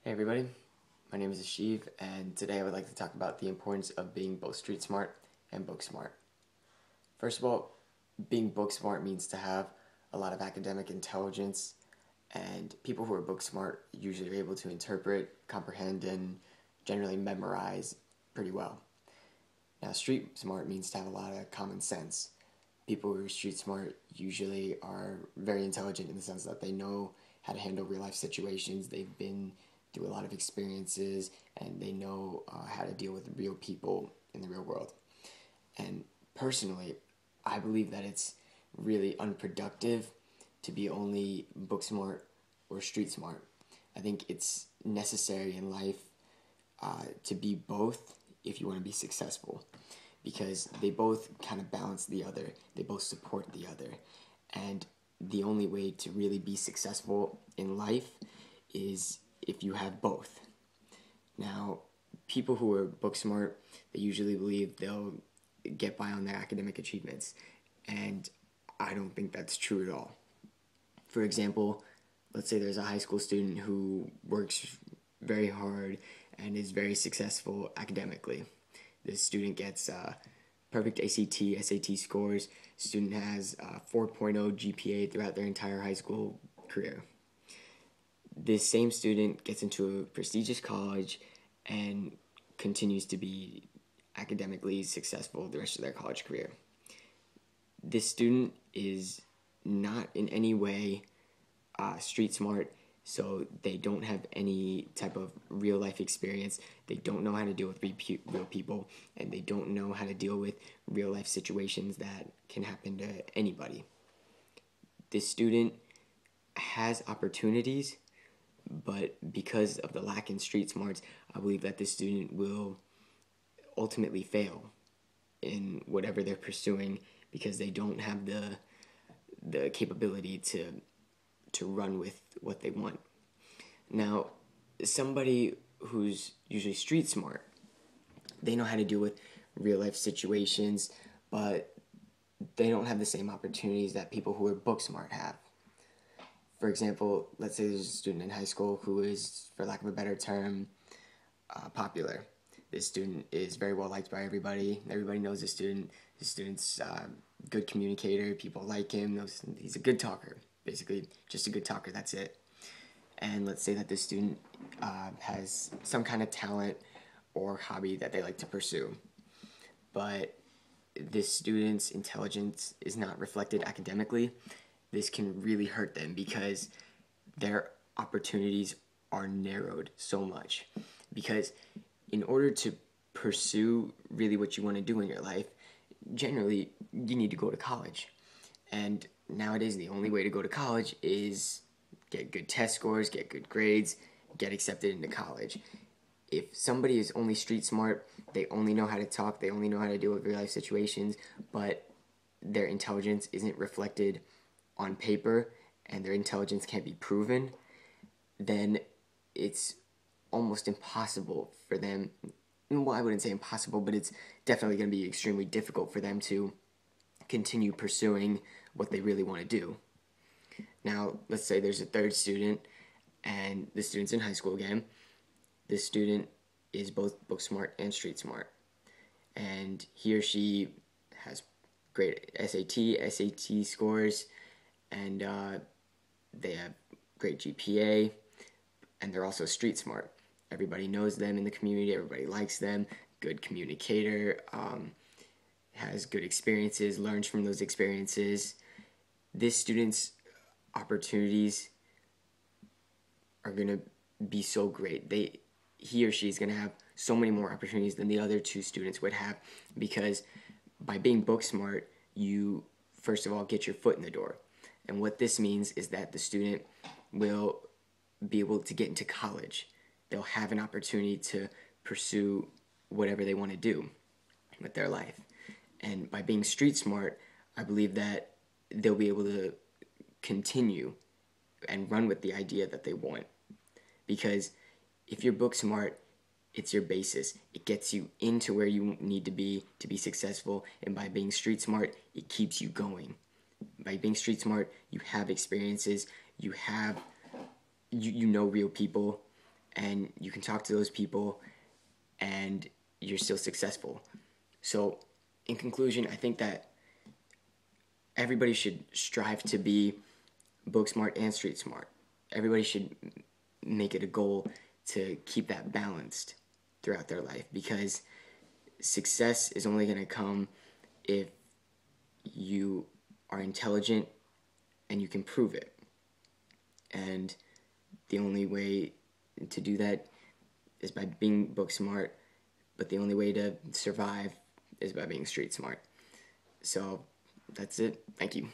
Hey everybody, my name is Asheev, and today I would like to talk about the importance of being both street smart and book smart. First of all, being book smart means to have a lot of academic intelligence, and people who are book smart usually are able to interpret, comprehend, and generally memorize pretty well. Now, street smart means to have a lot of common sense. People who are street smart usually are very intelligent in the sense that they know how to handle real life situations. They've been through a lot of experiences and they know how to deal with real people in the real world. And personally, I believe that it's really unproductive to be only book smart or street smart. I think it's necessary in life to be both if you want to be successful, because they both kind of balance the other, they both support the other. And the only way to really be successful in life is if you have both. Now, people who are book smart, they usually believe they'll get by on their academic achievements, and I don't think that's true at all. For example, let's say there's a high school student who works very hard and is very successful academically. This student gets perfect ACT, SAT scores. Student has 4.0 GPA throughout their entire high school career. This same student gets into a prestigious college and continues to be academically successful the rest of their college career. This student is not in any way street smart, so they don't have any type of real life experience. They don't know how to deal with real people, and they don't know how to deal with real life situations that can happen to anybody. This student has opportunities, but because of the lack in street smarts, I believe that this student will ultimately fail in whatever they're pursuing because they don't have the capability to run with what they want. Now, somebody who's usually street smart, they know how to deal with real life situations, but they don't have the same opportunities that people who are book smart have. For example, let's say there's a student in high school who is, for lack of a better term, popular. This student is very well liked by everybody. Everybody knows this student. This student's a good communicator. People like him. He's a good talker. Basically, just a good talker. That's it. And let's say that this student has some kind of talent or hobby that they like to pursue. But this student's intelligence is not reflected academically. This can really hurt them because their opportunities are narrowed so much. Because in order to pursue really what you want to do in your life, generally you need to go to college. And nowadays the only way to go to college is get good test scores, get good grades, get accepted into college. If somebody is only street smart, they only know how to talk, they only know how to deal with real life situations, but their intelligence isn't reflected on paper and their intelligence can't be proven, then it's almost impossible for them. Well, I wouldn't say impossible, but it's definitely going to be extremely difficult for them to continue pursuing what they really want to do. Now, let's say there's a third student, and the student's in high school again. This student is both book smart and street smart, and he or she has great SAT scores, and they have great GPA, and they're also street smart. Everybody knows them in the community, everybody likes them, good communicator, has good experiences, learns from those experiences. This student's opportunities are going to be so great. He or she is going to have so many more opportunities than the other two students would have, because by being book smart, you first of all get your foot in the door. And what this means is that the student will be able to get into college. They'll have an opportunity to pursue whatever they want to do with their life. And by being street smart, I believe that they'll be able to continue and run with the idea that they want. Because if you're book smart, it's your basis. It gets you into where you need to be successful. And by being street smart, it keeps you going. By being street smart, you have experiences, you know real people, and you can talk to those people and you're still successful. So in conclusion, I think that everybody should strive to be book smart and street smart. Everybody should make it a goal to keep that balanced throughout their life, because success is only going to come if you are intelligent and you can prove it. And the only way to do that is by being book smart, but the only way to survive is by being street smart. So that's it. Thank you.